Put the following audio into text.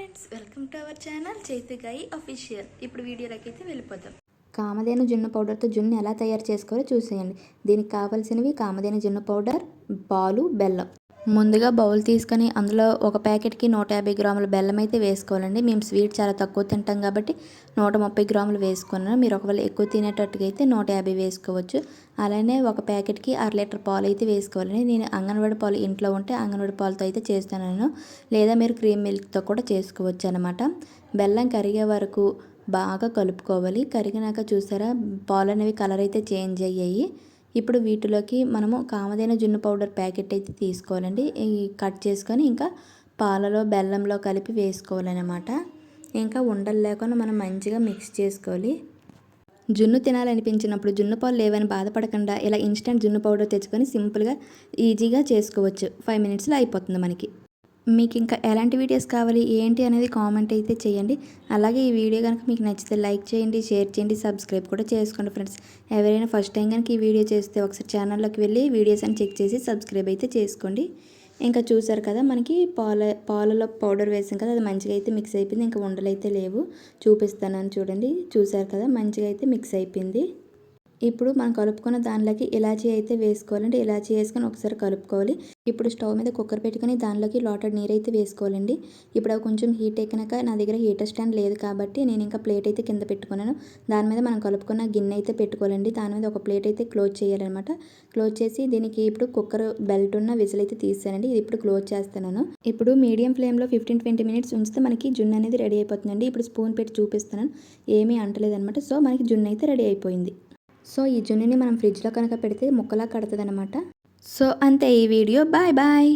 Friends, welcome to our channel Chaitugayi official. ఇప్పుడు వీడియోలోకి అయితే వెళ్ళిపోతాం. కామధేను జున్ను పౌడర్తో జున్ను ఎలా తయారు చేసుకోవాలో చూసేయండి. దీనికి కావాల్సినవి కామధేను జున్ను పౌడర్, పాలు, బెల్లం. ముందుగా బౌల్ తీసుకొని అందులో ఒక ప్యాకెట్కి 150 గ్రాముల బెల్లం అయితే వేసుకోవాలండి. మేము స్వీట్ చాలా తక్కువ తింటాం కాబట్టి 130 గ్రాములు వేసుకున్నాను. మీరు ఒకవేళ ఎక్కువ తినేటట్టుగా అయితే 150 వేసుకోవచ్చు. అలానే ఒక ప్యాకెట్కి 1/2 లీటర్ పాలు అయితే వేసుకోవాలండి. నేను అంగన్వాడి పాలు ఇంట్లో ఉంటే అంగన్వాడి పాలతో అయితే చేస్తున్నాను, లేదా మీరు క్రీమ్ మిల్క్తో కూడా చేసుకోవచ్చు అనమాట. బెల్లం కరిగే వరకు బాగా కలుపుకోవాలి. కరిగినాక చూసారా పాలు అనేవి కలర్ అయితే చేంజ్ అయ్యాయి. ఇప్పుడు వీటిలోకి మనము కామధేను జున్ను పౌడర్ ప్యాకెట్ అయితే తీసుకోవాలండి. కట్ చేసుకొని ఇంకా పాలలో బెల్లంలో కలిపి వేసుకోవాలన్నమాట. ఇంకా ఉండలు లేకుండా మనం మంచిగా మిక్స్ చేసుకోవాలి. జున్ను తినాలనిపించినప్పుడు జున్ను పాలు లేవని బాధపడకుండా ఇలా ఇన్స్టెంట్ జున్ను పౌడర్ తెచ్చుకొని సింపుల్గా ఈజీగా చేసుకోవచ్చు. 5 మినిట్స్లో అయిపోతుంది మనకి. మీకు ఇంకా ఎలాంటి వీడియోస్ కావాలి ఏంటి అనేది కామెంట్ అయితే చేయండి. అలాగే ఈ వీడియో కనుక మీకు నచ్చితే లైక్ చేయండి, షేర్ చేయండి, సబ్స్క్రైబ్ కూడా చేసుకోండి ఫ్రెండ్స్. ఎవరైనా ఫస్ట్ టైం కనుక ఈ వీడియో చేస్తే ఒకసారి ఛానల్లోకి వెళ్ళి వీడియోస్ అని చెక్ చేసి సబ్స్క్రైబ్ అయితే చేసుకోండి. ఇంకా చూసారు కదా మనకి పాలలో పౌడర్ వేసాం కదా, అది మంచిగా అయితే మిక్స్ అయిపోయింది. ఇంకా ఉండలు అయితే లేవు, చూపిస్తానని చూడండి. చూసారు కదా మంచిగా అయితే మిక్స్ అయిపోయింది. ఇప్పుడు మనం కలుపుకున్న దానిలోకి ఇలాచీ అయితే వేసుకోవాలండి. ఇలాచీ వేసుకొని ఒకసారి కలుపుకోవాలి. ఇప్పుడు స్టవ్ మీద కుక్కర్ పెట్టుకొని దానిలోకి లోటడ్ నీరు అయితే వేసుకోవాలండి. ఇప్పుడు అవి కొంచెం హీట్ ఎక్కినాక నా దగ్గర హీటర్ స్టాండ్ లేదు కాబట్టి నేను ఇంకా ప్లేట్ అయితే కింద పెట్టుకున్నాను. దాని మీద మనం కలుపుకున్న గిన్నె అయితే పెట్టుకోవాలండి. దాని మీద ఒక ప్లేట్ అయితే క్లోజ్ చేయాలన్నమాట. క్లోజ్ చేసి దీనికి ఇప్పుడు కుక్కర్ బెల్ట్ ఉన్న విజిల్ అయితే తీసానండి. ఇది ఇప్పుడు క్లోజ్ చేస్తున్నాను. ఇప్పుడు మీడియం ఫ్లేమ్లో 15-20 మినిట్స్ ఉంచితే మనకి జున్ను అనేది రెడీ అయిపోతుందండి. ఇప్పుడు స్పూన్ పెట్టి చూపిస్తున్నాను, ఏమీ అంటలేదన్నమాట. సో మనకి జున్ను అయితే రెడీ అయిపోయింది. సో ఈ జున్నుని మనం ఫ్రిడ్జ్లో కనుక పెడితే ముక్కలా కడుతుంది అనమాట. సో అంతే ఈ వీడియో. Bye bye.